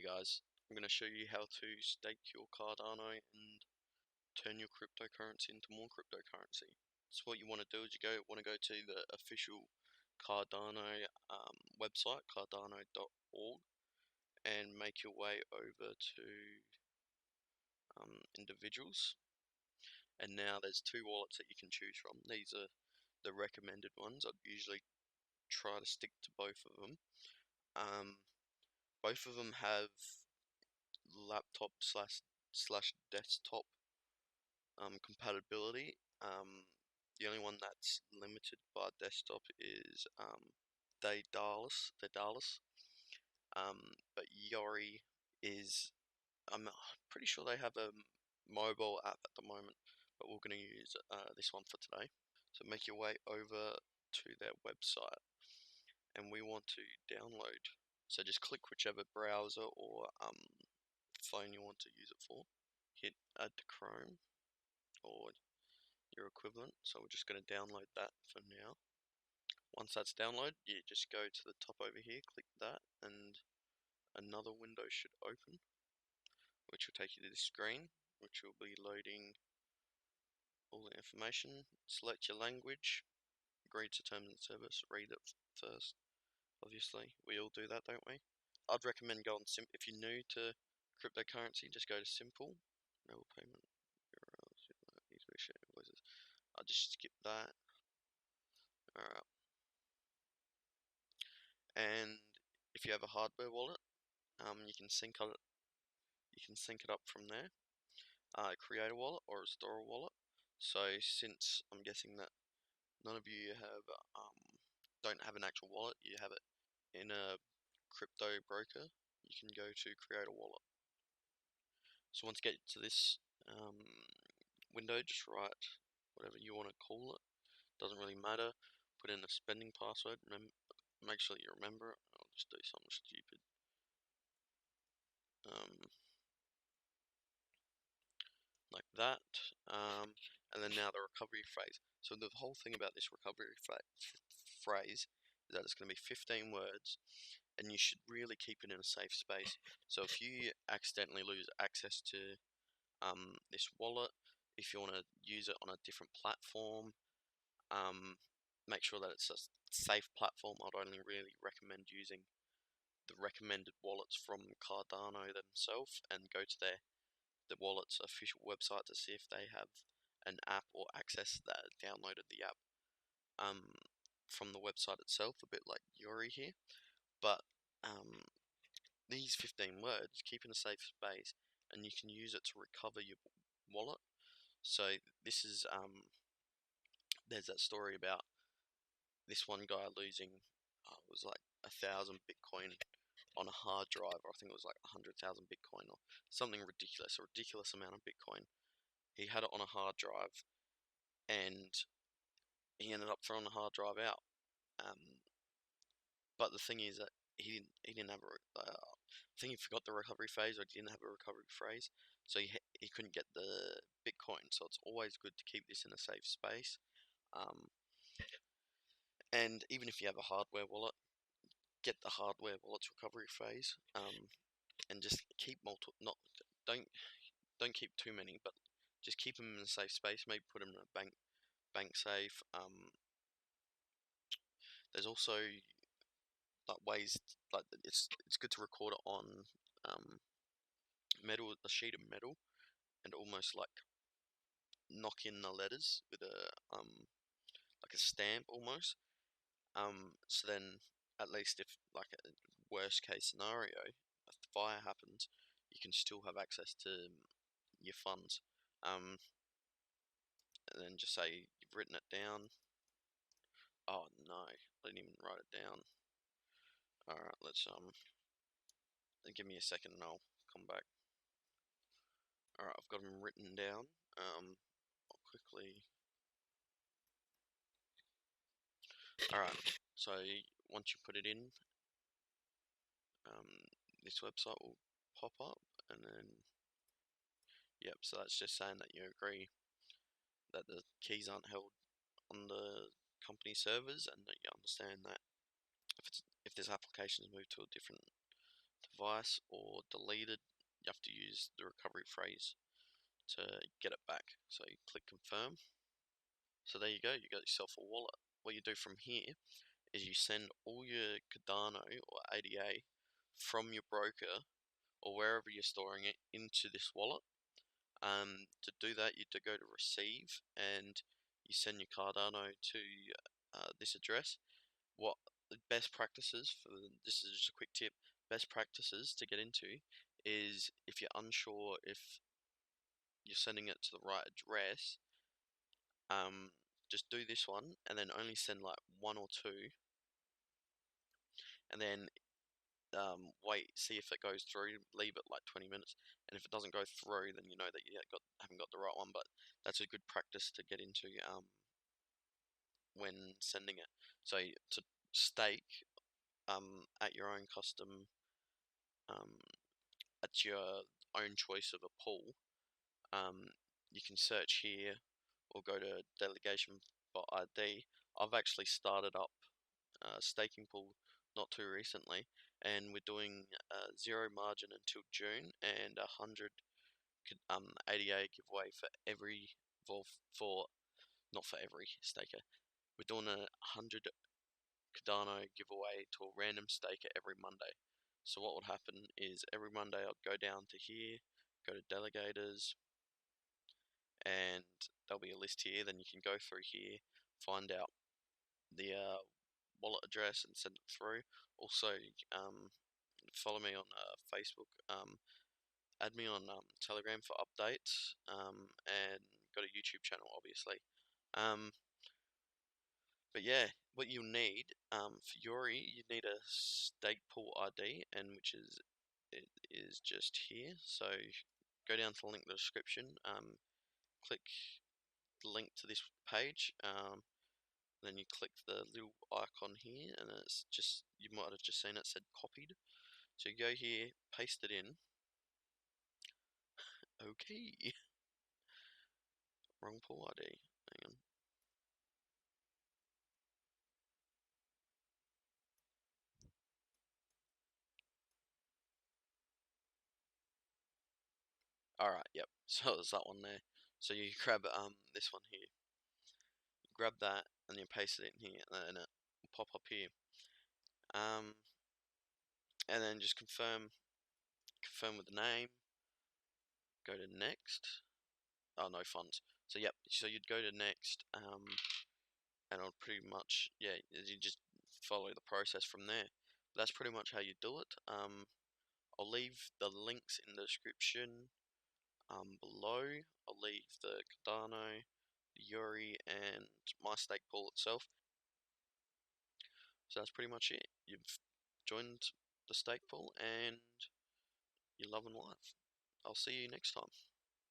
guys, I'm going to show you how to stake your Cardano and turn your cryptocurrency into more cryptocurrency. So what you want to do is you want to go to the official Cardano website, cardano.org, and make your way over to individuals. And now there's two wallets that you can choose from. These are the recommended ones. I'd usually try to stick to both of them. Both of them have laptop slash desktop compatibility. The only one that's limited by desktop is Daedalus. But Yori is, I'm pretty sure they have a mobile app at the moment, but we're going to use this one for today. So make your way over to their website, and we want to download. So just click whichever browser or phone you want to use it for. Hit add to Chrome or your equivalent. So we're just going to download that for now. Once that's downloaded, you just go to the top over here, click that, and another window should open, which will take you to this screen, which will be loading all the information. Select your language, agree to terms and service, read it first. Obviously, we all do that, don't we? I'd recommend going simple. If you're new to cryptocurrency, just go to simple. No payment. Easily share invoices. I'll just skip that. Alright. And if you have a hardware wallet, you can sync it up from there. Create a wallet or store a wallet. So since I'm guessing that none of you have don't have an actual wallet, you have it in a crypto broker, you can go to create a wallet. So once you get to this window, just write whatever you want to call it. Doesn't really matter. Put in a spending password. Make sure you remember it. I'll just do something stupid. Like that. And then now the recovery phrase. So the whole thing about this recovery phrase is that it's going to be 15 words, and you should really keep it in a safe space. So if you accidentally lose access to this wallet, if you want to use it on a different platform, make sure that it's a safe platform. I'd only really recommend using the recommended wallets from Cardano themselves, and go to the wallet's official website to see if they have an app or access that downloaded the app from the website itself, a bit like Yuri here. But these 15 words, keep in a safe space, and you can use it to recover your wallet. So this is there's that story about this one guy losing it was like 1,000 Bitcoin on a hard drive, or I think it was like 100,000 Bitcoin or something ridiculous, a ridiculous amount of Bitcoin. He had it on a hard drive, and he ended up throwing the hard drive out. But the thing is that he didn't have I think he forgot the recovery phase, or he didn't have a recovery phrase, so he couldn't get the Bitcoin. So it's always good to keep this in a safe space. And even if you have a hardware wallet, get the hardware wallet's recovery phrase, and just keep don't keep too many, but just keep them in a safe space. Maybe put them in a bank safe. There's also like ways, like it's good to record it on a sheet of metal, and almost like knock in the letters with a like a stamp almost. So then at least if like a worst case scenario, a fire happens, you can still have access to your funds. And then just say you've written it down. Oh no, I didn't even write it down. Alright, let's give me a second and I'll come back. Alright, I've got them written down. I'll quickly. Alright, so once you put it in, this website will pop up, and then yep, so that's just saying that you agree that the keys aren't held on the company servers, and that you understand that if this application is moved to a different device or deleted, you have to use the recovery phrase to get it back. So you click confirm. So there you go, you got yourself a wallet. What you do from here is you send all your Cardano or ADA from your broker or wherever you're storing it into this wallet. To do that, you have to go to receive and you send your Cardano to this address. What the best practices for this is just a quick tip. Best practices to get into is if you're unsure if you're sending it to the right address, just do this one and then only send like one or two, and then wait, see if it goes through. Leave it like 20 minutes, and if it doesn't go through, then you know that you haven't got the right one. But that's a good practice to get into when sending it. So to stake at your own custom um, at your own choice of a pool, um, you can search here or go to delegation for ID. I've actually started up staking pool not too recently, and we're doing zero margin until June and 100 ADA giveaway for every for not for every staker. We're doing a 100 Cardano giveaway to a random staker every Monday. So what would happen is every Monday I'd go down to here, go to delegators, and there'll be a list here. Then you can go through here, find out the wallet address and send it through. Also, follow me on Facebook. Add me on Telegram for updates. And got a YouTube channel, obviously. Um, but yeah, what you'll need for Yori, you need a stake pool ID, and which is it is just here. So go down to the link in the description. Click the link to this page. Then you click the little icon here, and it's just, you might have just seen it said copied. So you go here, paste it in. Okay, wrong pool ID. Hang on. Alright, yep. So there's that one there. So you grab this one here. Grab that and you paste it in here, and it will pop up here. And then just confirm with the name. Go to next. Oh, no funds. So yep. So you'd go to next. And I'll pretty much, yeah, you just follow the process from there. That's pretty much how you do it. I'll leave the links in the description below. I'll leave the Cardano, the Yuri, and my stake pool itself. So that's pretty much it. You've joined the stake pool and you're loving life. I'll see you next time.